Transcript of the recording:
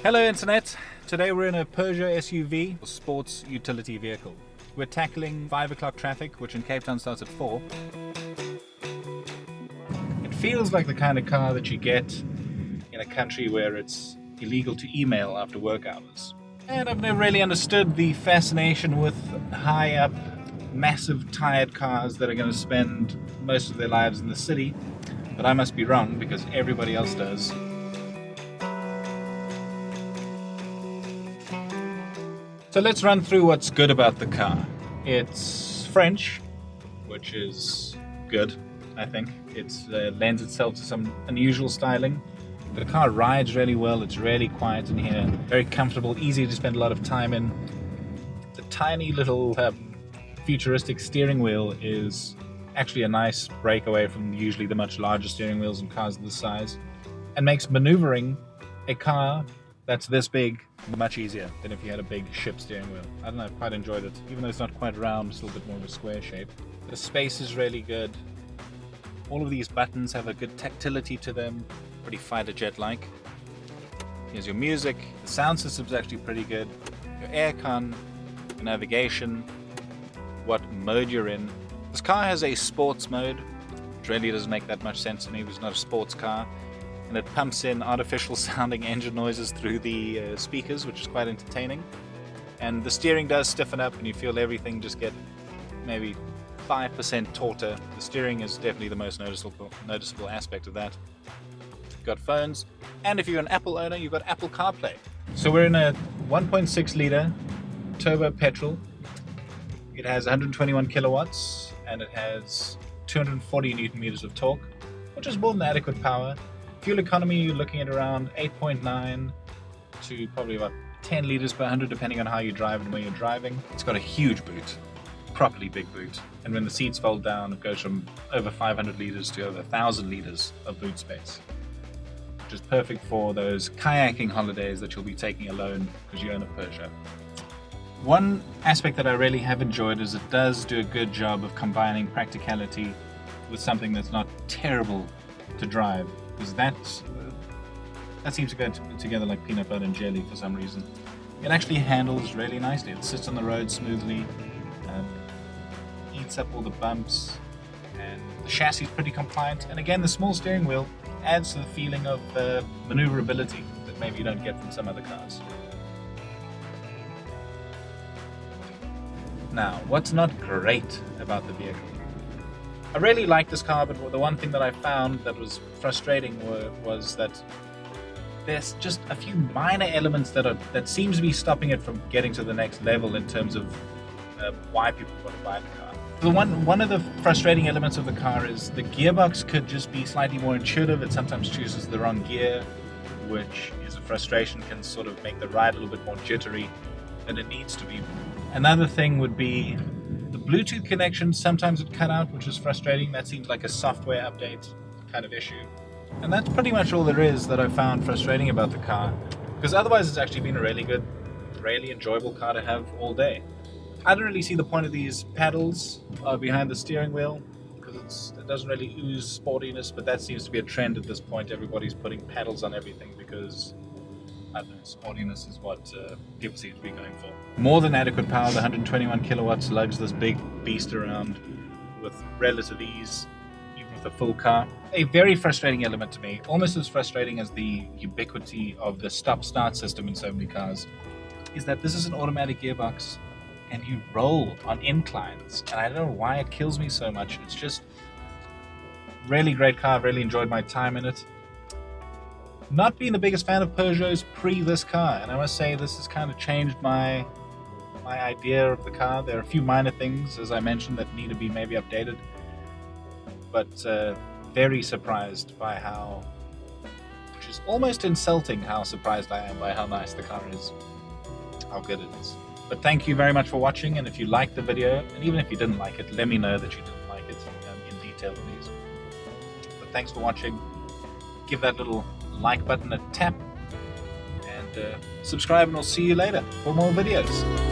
Hello Internet! Today we're in a Peugeot SUV, or sports utility vehicle. We're tackling 5 o'clock traffic, which in Cape Town starts at 4. It feels like the kind of car that you get in a country where it's illegal to email after work hours. And I've never really understood the fascination with high up, massive tired cars that are going to spend most of their lives in the city. But I must be wrong because everybody else does. So let's run through what's good about the car. It's French, which is good, I think. It lends itself to some unusual styling. The car rides really well, it's really quiet in here, very comfortable, easy to spend a lot of time in. The tiny little futuristic steering wheel is actually a nice breakaway from usually the much larger steering wheels in cars of this size, and makes maneuvering a car that's this big much easier than if you had a big ship steering wheel. I don't know, I've quite enjoyed it. Even though it's not quite round, it's a little bit more of a square shape. The space is really good. All of these buttons have a good tactility to them, pretty fighter jet-like. Here's your music. The sound system's actually pretty good. Your aircon, your navigation, what mode you're in. This car has a sports mode, which really doesn't make that much sense to me because it's not a sports car. And it pumps in artificial sounding engine noises through the speakers, which is quite entertaining. And the steering does stiffen up and you feel everything just get maybe 5% tauter. The steering is definitely the most noticeable aspect of that. You've got phones, and if you're an Apple owner, you've got Apple Carplay. So we're in a 1.6 litre turbo petrol. It has 121 kilowatts and it has 240 newton meters of torque, which is more than adequate power. Fuel economy, you're looking at around 8.9 to probably about 10 litres per 100 depending on how you drive and where you're driving. It's got a huge boot, properly big boot, and when the seats fold down it goes from over 500 litres to over 1,000 litres of boot space, which is perfect for those kayaking holidays that you'll be taking alone because you own a Peugeot. One aspect that I really have enjoyed is it does do a good job of combining practicality with something that's not terrible to drive. Because that seems to go together like peanut butter and jelly for some reason. It actually handles really nicely. It sits on the road smoothly, eats up all the bumps, and the chassis is pretty compliant. And again, the small steering wheel adds to the feeling of maneuverability that maybe you don't get from some other cars. Now, what's not great about the vehicle? I really like this car, but the one thing that I found that was frustrating was that there's just a few minor elements that seems to be stopping it from getting to the next level in terms of why people want to buy the car. One of the frustrating elements of the car is the gearbox could just be slightly more intuitive. It sometimes chooses the wrong gear, which is a frustration, can sort of make the ride a little bit more jittery than it needs to be. Another thing would be the Bluetooth connection. Sometimes it cut out, which is frustrating. That seems like a software update kind of issue. And that's pretty much all there is that I found frustrating about the car, because otherwise it's actually been a really good, really enjoyable car to have all day. I don't really see the point of these paddles behind the steering wheel, because it doesn't really ooze sportiness, but that seems to be a trend at this point. Everybody's putting paddles on everything because, I don't know, sportiness is what people seem to be going for. More than adequate power. The 121 kilowatts lugs this big beast around with relative ease, even with a full car. A very frustrating element to me, almost as frustrating as the ubiquity of the stop-start system in so many cars, is that this is an automatic gearbox and you roll on inclines. And I don't know why it kills me so much. It's just really great car. I've really enjoyed my time in it. Not being the biggest fan of Peugeots pre this car, and I must say this has kind of changed my idea of the car. There are a few minor things, as I mentioned, that need to be maybe updated, but very surprised by how, which is almost insulting how surprised I am by how nice the car is, how good it is. But thank you very much for watching, and if you liked the video, and even if you didn't like it, let me know that you didn't like it in detail, please. But thanks for watching. Give that little like button a tap, and subscribe, and I'll see you later for more videos.